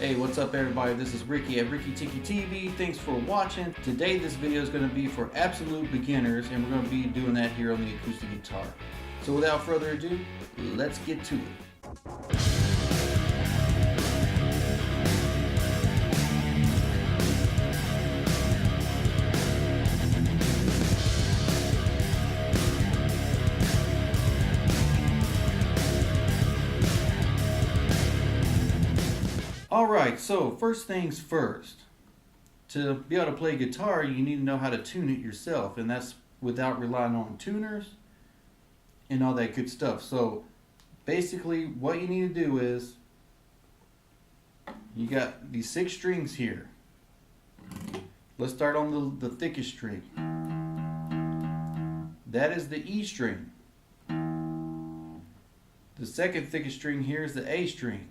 Hey, what's up everybody? This is Ricky at Ricky Tiki TV. Thanks for watching. Today this video is going to be for absolute beginners and we're going to be doing that here on the acoustic guitar. So without further ado, let's get to it. Alright, so first things first. To be able to play guitar, you need to know how to tune it yourself, and that's without relying on tuners and all that good stuff. So basically what you need to do is, you got these 6 strings here. Let's start on the thickest string. That is the E string. The second thickest string here is the A string.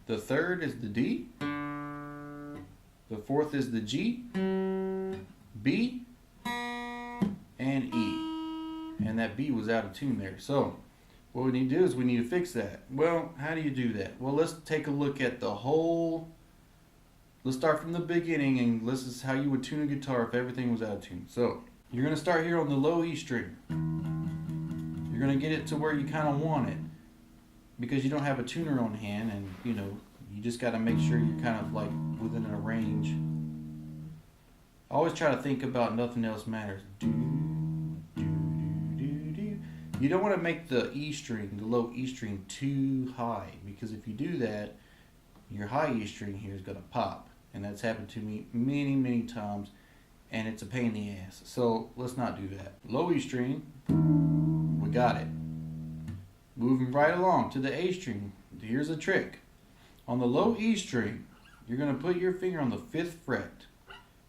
The third is the D. The fourth is the G, B, and E. And that B was out of tune there. So what we need to do is we need to fix that. Well, how do you do that? Well, let's take a look at the whole. Let's start from the beginning, and this is how you would tune a guitar if everything was out of tune. So you're going to start here on the low E string. You're going to get it to where you kind of want it, because you don't have a tuner on hand, and you just got to make sure you're kind of like within a range. I always try to think about nothing else matters. Do, do, do, do, do. You don't want to make the E string, the low E string, too high, because if you do that, your high E string here is going to pop, and that's happened to me many times, and it's a pain in the ass. So let's not do that. Low E string, we got it. Moving right along to the A string. Here's a trick. On the low E string, you're going to put your finger on the 5th fret.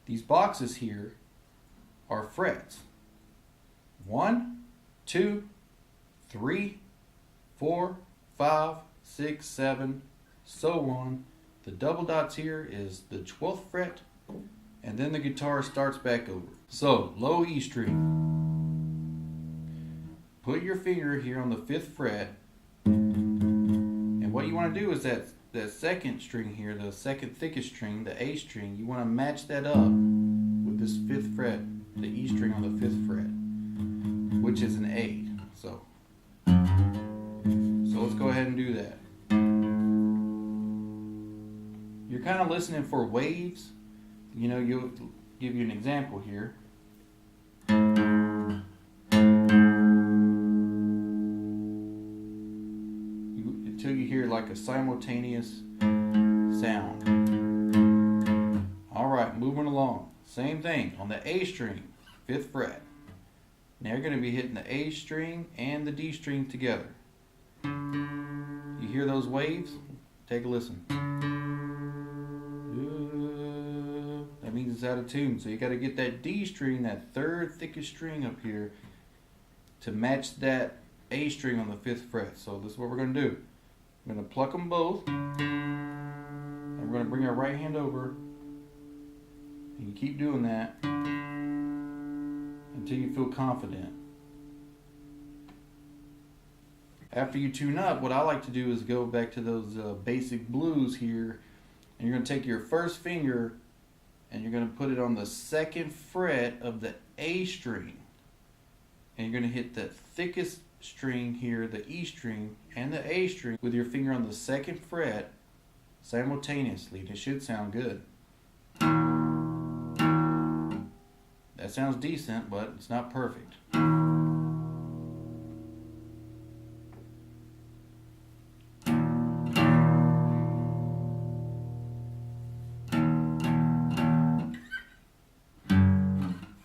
These boxes here are frets. 1, 2, 3, 4, 5, 6, 7, so on. The double dots here is the 12th fret, and then the guitar starts back over. So, low E string. Put your finger here on the 5th fret, and what you want to do is that second string here, the second thickest string, the A string, you want to match that up with this 5th fret, the E string on the 5th fret, which is an A. So let's go ahead and do that. You're kind of listening for waves. You'll give you an example here. Until you hear like a simultaneous sound. Alright, moving along. Same thing on the A string, 5th fret. Now you're going to be hitting the A string and the D string together. You hear those waves? Take a listen. That means it's out of tune. So you got to get that D string, that 3rd thickest string up here, to match that A string on the 5th fret. So this is what we're going to do. We're going to pluck them both, and we're going to bring our right hand over, and you keep doing that until you feel confident. After you tune up, what I like to do is go back to those basic blues here, and you're going to take your 1st finger and you're going to put it on the 2nd fret of the A string, and you're going to hit the thickest string here, the E string and the A string, with your finger on the 2nd fret simultaneously, and it should sound good. That sounds decent, but it's not perfect.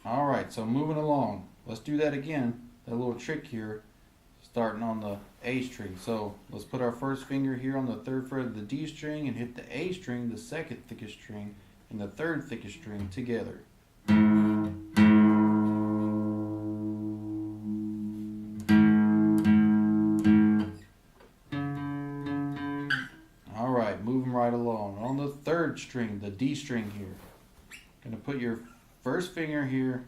Alright, so moving along, let's do that again, that little trick here, starting on the A string. So let's put our 1st finger here on the 3rd fret of the D string and hit the A string, the 2nd thickest string, and the 3rd thickest string together. Alright, moving right along. On the 3rd string, the D string here, going to put your 1st finger here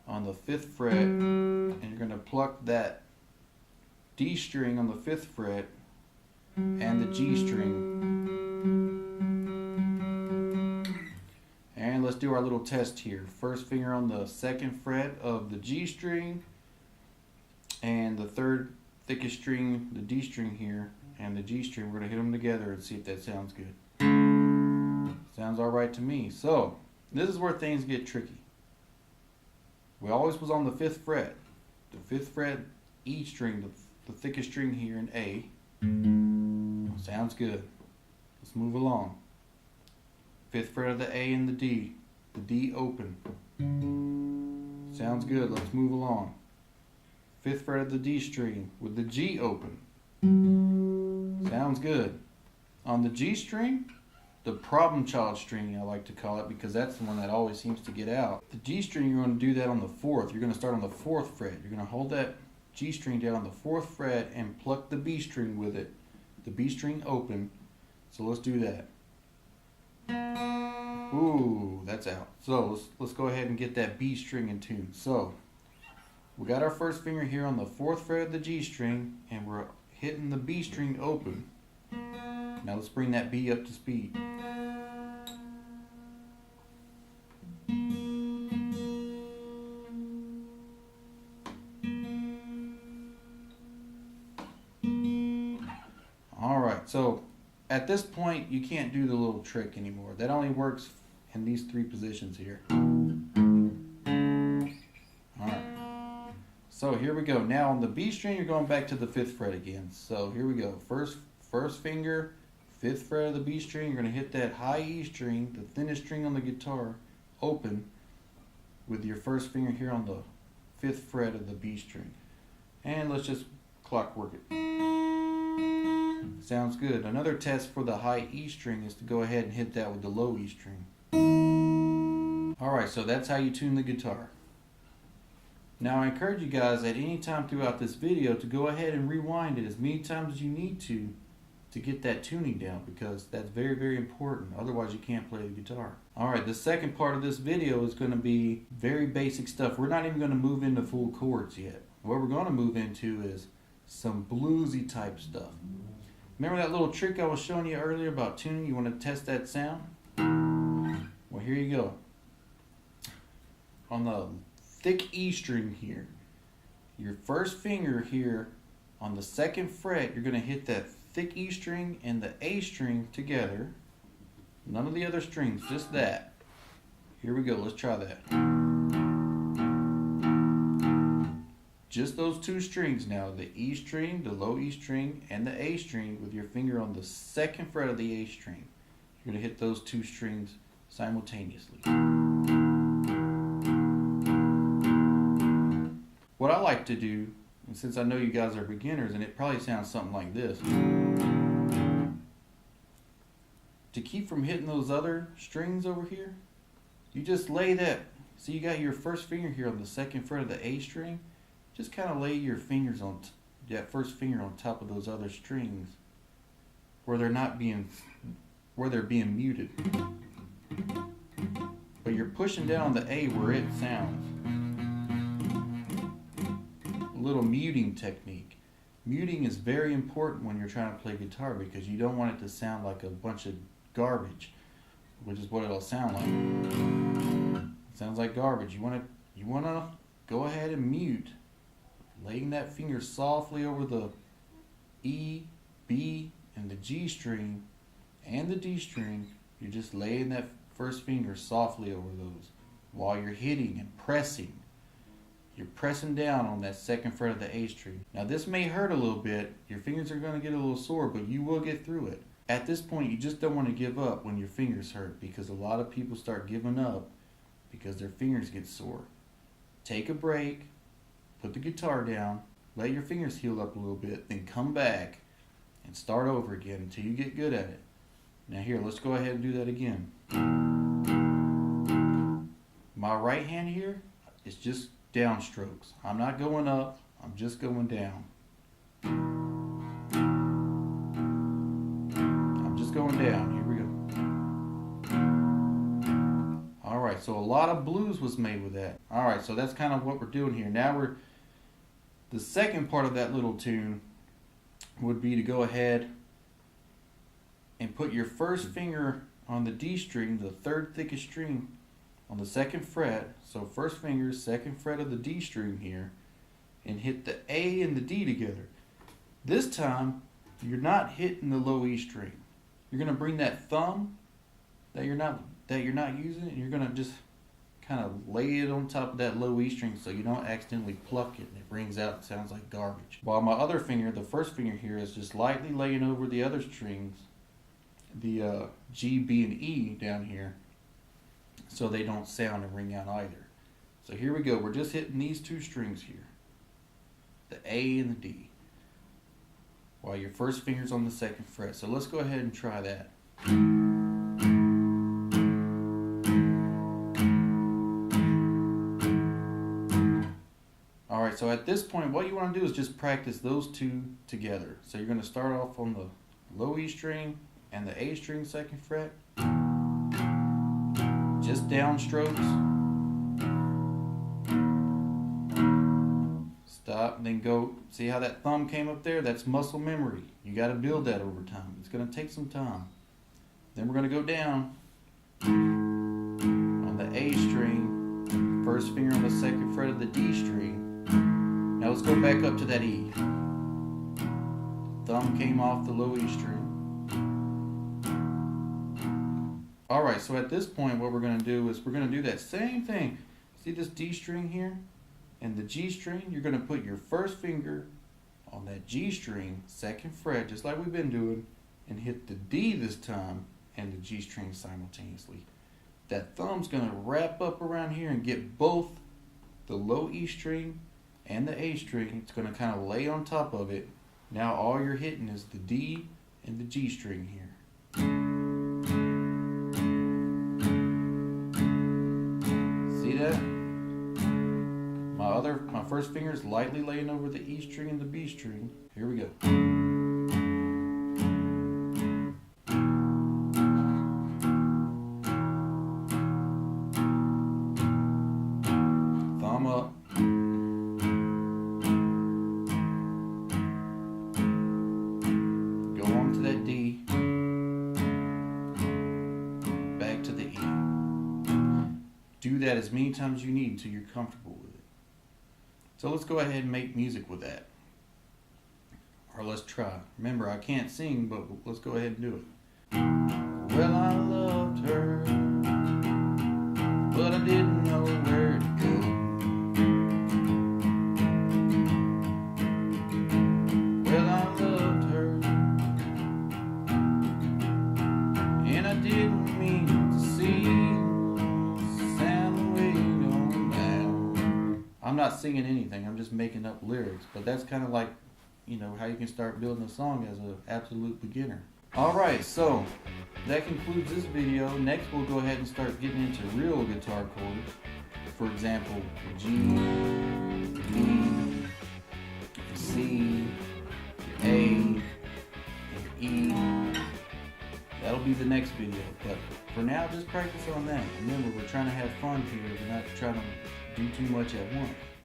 on the 5th fret, and you're going to pluck that D string on the 5th fret and the G string do our little test here. First finger on the second fret of the G string, and the third thickest string, the D string here, and the G string. We're going to hit them together and see if that sounds good. Sounds alright to me. So, this is where things get tricky. We always was on the 5th fret. The 5th fret, E string, the thickest string here in A. Sounds good. Let's move along. 5th fret of the A and the D open. Sounds good. Let's move along. 5th fret of the D string with the G open. Sounds good. On the G string, the problem child string, I like to call it, because that's the one that always seems to get out. The G string, you're going to do that on the 4th. You're going to start on the 4th fret. You're going to hold that G string down on the 4th fret and pluck the B string with it. The B string open. So let's do that. Ooh, that's out. So let's go ahead and get that B string in tune. So we got our first finger here on the 4th fret of the G string, and we're hitting the B string open. Now let's bring that B up to speed. Alright, so at this point you can't do the little trick anymore. That only works in these 3 positions here. Alright, so here we go. Now on the B string you're going back to the 5th fret again. So here we go. First finger, 5th fret of the B string, you're going to hit that high E string, the thinnest string on the guitar, open with your first finger here on the 5th fret of the B string. And let's just clockwork it. Sounds good. Another test for the high E string is to go ahead and hit that with the low E string. Alright, so that's how you tune the guitar. Now I encourage you guys at any time throughout this video to go ahead and rewind it as many times as you need to get that tuning down, because that's very, very important. Otherwise you can't play the guitar. Alright, the second part of this video is going to be very basic stuff. We're not even going to move into full chords yet. What we're going to move into is some bluesy type stuff. Remember that little trick I was showing you earlier about tuning? You want to test that sound? Well, here you go. On the thick E string here, your first finger here on the 2nd fret, you're going to hit that thick E string and the A string together. None of the other strings, just that. Here we go, let's try that. Just those 2 strings now, the E string, the low E string, and the A string with your finger on the 2nd fret of the A string. You're going to hit those 2 strings simultaneously. What I like to do, and since I know you guys are beginners, and it probably sounds something like this, to keep from hitting those other strings over here, you just lay that, so you got your first finger here on the 2nd fret of the A string, just kind of lay your fingers on that first finger on top of those other strings where they're being muted. But you're pushing down on the A where it sounds. A little muting technique. Muting is very important when you're trying to play guitar, because you don't want it to sound like a bunch of garbage, which is what it'll sound like. It sounds like garbage. You want to go ahead and mute, laying that finger softly over the E, B, and the G string and the D string. You're just laying that first finger softly over those while you're hitting and pressing. You're pressing down on that 2nd fret of the A string. Now this may hurt a little bit. Your fingers are going to get a little sore, but you will get through it. At this point, you just don't want to give up when your fingers hurt, because a lot of people start giving up because their fingers get sore. Take a break, put the guitar down, let your fingers heal up a little bit, then come back and start over again until you get good at it. Now here, let's go ahead and do that again. My right hand here is just downstrokes. I'm not going up, I'm just going down. I'm just going down. Here we go. Alright, so a lot of blues was made with that. Alright, so that's kind of what we're doing here. Now the second part of that little tune would be to go ahead and put your first finger on the D string, the 3rd thickest string, on the second fret, so first finger, second fret of the D string here, and hit the A and the D together. This time, you're not hitting the low E string. You're gonna bring that thumb that you're not using, and you're gonna just kind of lay it on top of that low E string so you don't accidentally pluck it and it rings out and sounds like garbage. While my other finger, the first finger here, is just lightly laying over the other strings, the G, B, and E down here, so they don't sound and ring out either. So here we go, we're just hitting these two strings here, the A and the D, while your first finger's on the second fret. So let's go ahead and try that. Alright, so at this point what you want to do is just practice those two together. So you're going to start off on the low E string and the A string second fret, just down strokes, stop, and then go. See how that thumb came up there? That's muscle memory. You got to build that over time. It's going to take some time. Then we're going to go down on the A string, first finger on the second fret of the D string. Now let's go back up to that E. Thumb came off the low E string. Alright, so at this point what we're going to do is we're going to do that same thing. See this D string here and the G string? You're going to put your first finger on that G string, second fret, just like we've been doing, and hit the D this time and the G string simultaneously. That thumb's going to wrap up around here and get both the low E string and the A string. It's going to kind of lay on top of it. Now all you're hitting is the D and the G string here. See that? My first finger is lightly laying over the E string and the B string. Here we go. Thumb up. Go on to that D. Back to the E. Do that as many times as you need until you're comfortable with it. So let's go ahead and make music with that. Or let's try. Remember, I can't sing, but let's go ahead and do it. Well, I loved her, but I didn't know where to go. Well, I loved her, and I didn't mean to see sound the way you know now. I'm not singing anything, I'm just making up lyrics, but that's kind of like, you know, how you can start building a song as an absolute beginner. Alright, so that concludes this video. Next we'll go ahead and start getting into real guitar chords. For example, G, B, C, A, and E. That'll be the next video, but for now just practice on that. Remember, we're trying to have fun here, we're not trying to do too much at once.